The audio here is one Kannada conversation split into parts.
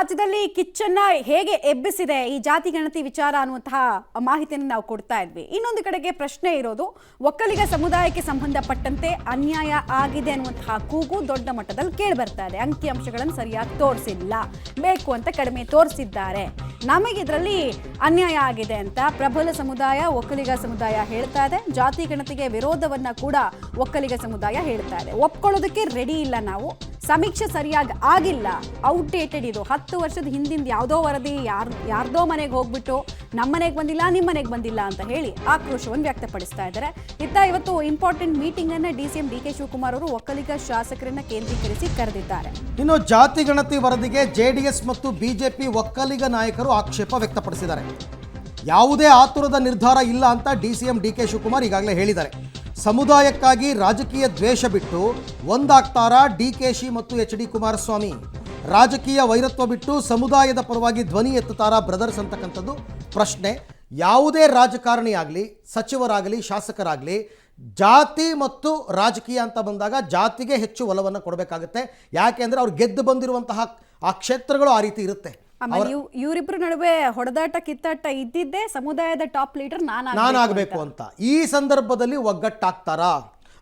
ರಾಜ್ಯದಲ್ಲಿ ಕಿಚ್ಚನ್ನ ಹೇಗೆ ಎಬ್ಬಿಸಿದೆ ಈ ಜಾತಿ ಗಣತಿ ವಿಚಾರ ಅನ್ನುವಂತಹ ಮಾಹಿತಿಯನ್ನು ನಾವು ಕೊಡ್ತಾ ಇದ್ವಿ. ಇನ್ನೊಂದು ಕಡೆಗೆ ಪ್ರಶ್ನೆ ಇರೋದು, ಒಕ್ಕಲಿಗ ಸಮುದಾಯಕ್ಕೆ ಸಂಬಂಧಪಟ್ಟಂತೆ ಅನ್ಯಾಯ ಆಗಿದೆ ಅನ್ನುವಂತಹ ಕೂಗು ದೊಡ್ಡ ಮಟ್ಟದಲ್ಲಿ ಕೇಳಿ ಬರ್ತಾ ಇದೆ. ಅಂಕಿಅಂಶಗಳನ್ನು ಸರಿಯಾಗಿ ತೋರಿಸಿಲ್ಲ, ಬೇಕು ಅಂತ ಕಡಿಮೆ ತೋರಿಸಿದ್ದಾರೆ, ನಮಗೆ ಇದರಲ್ಲಿ ಅನ್ಯಾಯ ಆಗಿದೆ ಅಂತ ಪ್ರಬಲ ಸಮುದಾಯ ಒಕ್ಕಲಿಗ ಸಮುದಾಯ ಹೇಳ್ತಾ ಇದೆ. ಜಾತಿ ಗಣತಿಗೆ ವಿರೋಧವನ್ನ ಕೂಡ ಒಕ್ಕಲಿಗ ಸಮುದಾಯ ಹೇಳ್ತಾ ಇದೆ. ಒಪ್ಕೊಳ್ಳೋದಕ್ಕೆ ರೆಡಿ ಇಲ್ಲ, ನಾವು ಸಮೀಕ್ಷೆ ಸರಿಯಾಗಿ ಆಗಿಲ್ಲ, ಔಟ್ಡೇಟೆಡ್, ಇದು 10 ವರ್ಷದ ಹಿಂದಿಂದ ಯಾವುದೋ ವರದಿ ಯಾರ್ದೋ ಮನೆಗೆ ಹೋಗ್ಬಿಟ್ಟು ನಮ್ಮ ಮನೆಗೆ ಬಂದಿಲ್ಲ, ನಿಮ್ಮ ಮನೆಗೆ ಬಂದಿಲ್ಲ ಅಂತ ಹೇಳಿ ಆಕ್ರೋಶವನ್ನು ವ್ಯಕ್ತಪಡಿಸ್ತಾ ಇದ್ದಾರೆ. ಇವತ್ತು ಇಂಪಾರ್ಟೆಂಟ್ ಮೀಟಿಂಗ್ ಅನ್ನ DCM DK ಶಿವಕುಮಾರ್ ಅವರು ಒಕ್ಕಲಿಗ ಶಾಸಕರನ್ನ ಕೇಂದ್ರೀಕರಿಸಿ ಕರೆದಿದ್ದಾರೆ. ಇನ್ನು ಜಾತಿ ಗಣತಿ ವರದಿಗೆ JDS ಮತ್ತು BJP ಒಕ್ಕಲಿಗ ನಾಯಕರು ಆಕ್ಷೇಪ ವ್ಯಕ್ತಪಡಿಸಿದ್ದಾರೆ. ಯಾವುದೇ ಆತುರದ ನಿರ್ಧಾರ ಇಲ್ಲ ಅಂತ DCM DK ಶಿವಕುಮಾರ್ ಈಗಾಗಲೇ ಹೇಳಿದ್ದಾರೆ. ಸಮುದಾಯಕ್ಕಾಗಿ ರಾಜಕೀಯ ದ್ವೇಷ ಬಿಟ್ಟು ಒಂದಾಗ್ತಾರಾ DKಶಿ ಮತ್ತು HD ಕುಮಾರಸ್ವಾಮಿ? ರಾಜಕೀಯ ವೈರತ್ವ ಬಿಟ್ಟು ಸಮುದಾಯದ ಪರವಾಗಿ ಧ್ವನಿ ಎತ್ತುತ್ತಾರಾ ಬ್ರದರ್ಸ್ ಅಂತಕ್ಕಂಥದ್ದು ಪ್ರಶ್ನೆ. ಯಾವುದೇ ರಾಜಕಾರಣಿ ಆಗಲಿ, ಸಚಿವರಾಗಲಿ, ಶಾಸಕರಾಗಲಿ, ಜಾತಿ ಮತ್ತು ರಾಜಕೀಯ ಅಂತ ಬಂದಾಗ ಜಾತಿಗೆ ಹೆಚ್ಚು ಒಲವನ್ನು ಕೊಡಬೇಕಾಗುತ್ತೆ. ಯಾಕೆಂದರೆ ಅವ್ರು ಗೆದ್ದು ಬಂದಿರುವಂತಹ ಆ ಕ್ಷೇತ್ರಗಳು ಆ ರೀತಿ ಇರುತ್ತೆ. ಆಮೇಲೆ ಇವರಿಬ್ಬರ ನಡುವೆ ಹೊಡೆದಾಟ ಕಿತ್ತಾಟ ಇದ್ದಿದ್ದೇ ಸಮುದಾಯದ ಟಾಪ್ ಲೀಡರ್ ನಾನಾಗಬೇಕು ಅಂತ. ಈ ಸಂದರ್ಭದಲ್ಲಿ ಒಗ್ಗಟ್ಟಾಗ್ತಾರಾ?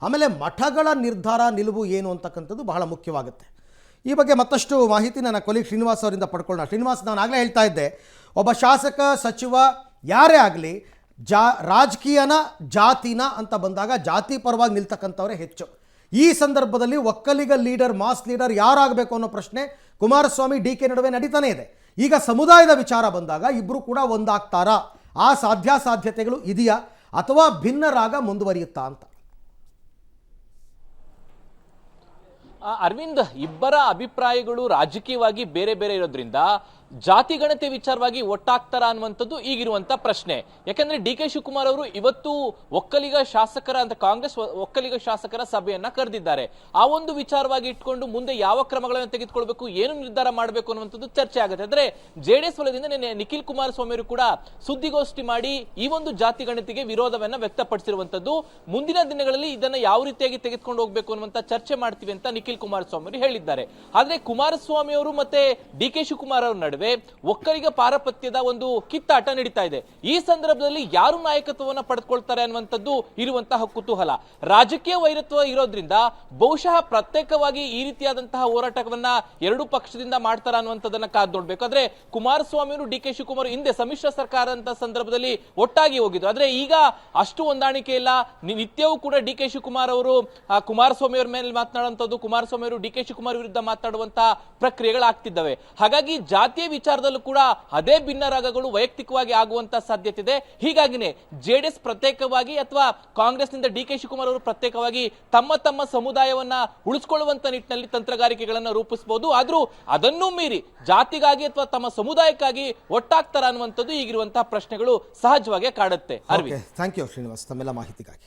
ಆಮೇಲೆ ಮಠಗಳ ನಿರ್ಧಾರ ನಿಲುವು ಏನು ಅಂತಕ್ಕಂಥದ್ದು ಬಹಳ ಮುಖ್ಯವಾಗುತ್ತೆ. ಈ ಬಗ್ಗೆ ಮತ್ತಷ್ಟು ಮಾಹಿತಿ ನನ್ನ ಕೊಲೀಗ್ ಶ್ರೀನಿವಾಸ್ ಅವರಿಂದ ಪಡ್ಕೊಳ್ಳೋಣ. ಶ್ರೀನಿವಾಸ್, ನಾನು ಆಗಲೇ ಹೇಳ್ತಾ ಇದ್ದೆ, ಒಬ್ಬ ಶಾಸಕ, ಸಚಿವ, ಯಾರೇ ಆಗಲಿ ರಾಜಕೀಯನ ಜಾತಿನ ಅಂತ ಬಂದಾಗ ಜಾತಿ ಪರವಾಗಿ ನಿಲ್ತಕ್ಕಂಥವರೇ ಹೆಚ್ಚು. ಈ ಸಂದರ್ಭದಲ್ಲಿ ಒಕ್ಕಲಿಗ ಲೀಡರ್, ಮಾಸ್ ಲೀಡರ್ ಯಾರಾಗಬೇಕು ಅನ್ನೋ ಪ್ರಶ್ನೆ ಕುಮಾರಸ್ವಾಮಿ DK ನಡುವೆ ನಡೀತಾನೆ ಇದೆ. ಈಗ ಸಮುದಾಯದ ವಿಚಾರ ಬಂದಾಗ ಇಬ್ಬರು ಕೂಡ ಒಂದಾಗ್ತಾರಾ? ಆ ಸಾಧ್ಯತೆಗಳು ಇದೆಯಾ ಅಥವಾ ಭಿನ್ನರಾಗ ಮುಂದುವರಿಯುತ್ತಾ ಅಂತ? ಅರವಿಂದ್, ಇಬ್ಬರ ಅಭಿಪ್ರಾಯಗಳು ರಾಜಕೀಯವಾಗಿ ಬೇರೆ ಬೇರೆ ಇರೋದ್ರಿಂದ ಜಾತಿ ಗಣತಿ ವಿಚಾರವಾಗಿ ಒಟ್ಟಾಗ್ತಾರ ಅನ್ನುವಂಥದ್ದು ಈಗಿರುವಂತ ಪ್ರಶ್ನೆ. ಯಾಕಂದ್ರೆ DK ಶಿವಕುಮಾರ್ ಅವರು ಇವತ್ತು ಒಕ್ಕಲಿಗ ಶಾಸಕರ ಅಂತ ಕಾಂಗ್ರೆಸ್ ಒಕ್ಕಲಿಗ ಶಾಸಕರ ಸಭೆಯನ್ನ ಕರೆದಿದ್ದಾರೆ. ಆ ಒಂದು ವಿಚಾರವಾಗಿ ಇಟ್ಕೊಂಡು ಮುಂದೆ ಯಾವ ಕ್ರಮಗಳನ್ನು ತೆಗೆದುಕೊಳ್ಬೇಕು, ಏನು ನಿರ್ಧಾರ ಮಾಡಬೇಕು ಅನ್ನುವಂಥದ್ದು ಚರ್ಚೆ ಆಗುತ್ತೆ. ಅಂದ್ರೆ JDS ವಲಯದಿಂದ ನಿಖಿಲ್ ಕುಮಾರಸ್ವಾಮಿ ಅವರು ಕೂಡ ಸುದ್ದಿಗೋಷ್ಠಿ ಮಾಡಿ ಈ ಒಂದು ಜಾತಿ ಗಣತಿಗೆ ವಿರೋಧವನ್ನ ವ್ಯಕ್ತಪಡಿಸಿರುವಂತದ್ದು. ಮುಂದಿನ ದಿನಗಳಲ್ಲಿ ಇದನ್ನ ಯಾವ ರೀತಿಯಾಗಿ ತೆಗೆದುಕೊಂಡು ಹೋಗ್ಬೇಕು ಅನ್ನುವಂತ ಚರ್ಚೆ ಮಾಡ್ತೀವಿ ಅಂತ ನಿಖಿಲ್ ಕುಮಾರಸ್ವಾಮಿ ಅವರು ಹೇಳಿದ್ದಾರೆ. ಆದ್ರೆ ಕುಮಾರಸ್ವಾಮಿ ಅವರು ಮತ್ತೆ DK ಶಿವಕುಮಾರ್ ಅವರ ನಡುವೆ ಒಕ್ಕಲಿಗ ಪಾರಪತ್ಯದ ಒಂದು ಕಿತ್ತಾಟ ನಡೀತಾ ಇದೆ. ಈ ಸಂದರ್ಭದಲ್ಲಿ ಯಾರು ನಾಯಕತ್ವವನ್ನು ಪಡೆದುಕೊಳ್ತಾರೆ ಅನ್ನುವಂಥದ್ದು ಇರುವಂತಹ ಕುತೂಹಲ. ರಾಜಕೀಯ ವೈರತ್ವ ಇರೋದ್ರಿಂದ ಬಹುಶಃ ಪ್ರತ್ಯೇಕವಾಗಿ ಈ ರೀತಿಯಾದಂತಹ ಹೋರಾಟವನ್ನ ಎರಡು ಪಕ್ಷದಿಂದ ಮಾಡ್ತಾರ ಅನ್ನುವಂಥದ್ದನ್ನ ಕಾದು ನೋಡ್ಬೇಕು. ಆದ್ರೆ ಕುಮಾರಸ್ವಾಮಿ ಅವರು DK ಶಿವಕುಮಾರ್ ಹಿಂದೆ ಸಮ್ಮಿಶ್ರ ಸರ್ಕಾರ ಅಂತ ಸಂದರ್ಭದಲ್ಲಿ ಒಟ್ಟಾಗಿ ಹೋಗಿದ್ರು. ಆದ್ರೆ ಈಗ ಅಷ್ಟು ಹೊಂದಾಣಿಕೆ ಇಲ್ಲ. ನಿತ್ಯವೂ ಕೂಡ DK ಶಿವಕುಮಾರ್ ಅವರು ಕುಮಾರಸ್ವಾಮಿ ಅವರ ಮೇಲೆ ಮಾತನಾಡುವಂಥದ್ದು, ಕುಮಾರಸ್ವಾಮಿ ಅವರು DK ಶಿವಕುಮಾರ್ ವಿರುದ್ಧ ಮಾತನಾಡುವಂತಹ ಪ್ರಕ್ರಿಯೆಗಳಾಗ್ತಿದ್ದಾವೆ. ಹಾಗಾಗಿ ಜಾತಿಯ ವಿಚಾರದಲ್ಲೂ ಕೂಡ ಅದೇ ಭಿನ್ನರಾಗಗಳು ವೈಯಕ್ತಿಕವಾಗಿ ಆಗುವಂತ ಸಾಧ್ಯತೆ ಇದೆ. ಹೀಗಾಗಿನೇ JDS ಪ್ರತ್ಯೇಕವಾಗಿ ಅಥವಾ ಕಾಂಗ್ರೆಸ್ನಿಂದ DK ಶಿವಕುಮಾರ್ ಅವರು ಪ್ರತ್ಯೇಕವಾಗಿ ತಮ್ಮ ಸಮುದಾಯವನ್ನ ಉಳಿಸಿಕೊಳ್ಳುವಂತ ನಿಟ್ಟಿನಲ್ಲಿ ತಂತ್ರಗಾರಿಕೆಗಳನ್ನ ರೂಪಿಸಬಹುದು. ಆದ್ರೂ ಅದನ್ನೂ ಮೀರಿ ಜಾತಿಗಾಗಿ ಅಥವಾ ತಮ್ಮ ಸಮುದಾಯಕ್ಕಾಗಿ ಒಟ್ಟಾಗ್ತಾರ ಅನ್ನುವಂಥದ್ದು ಈಗಿರುವಂತಹ ಪ್ರಶ್ನೆಗಳು ಸಹಜವಾಗಿ ಕಾಡುತ್ತೆ. ಥ್ಯಾಂಕ್ ಯು ಶ್ರೀನಿವಾಸ್, ತಮ್ಮೆಲ್ಲ ಮಾಹಿತಿಗಾಗಿ.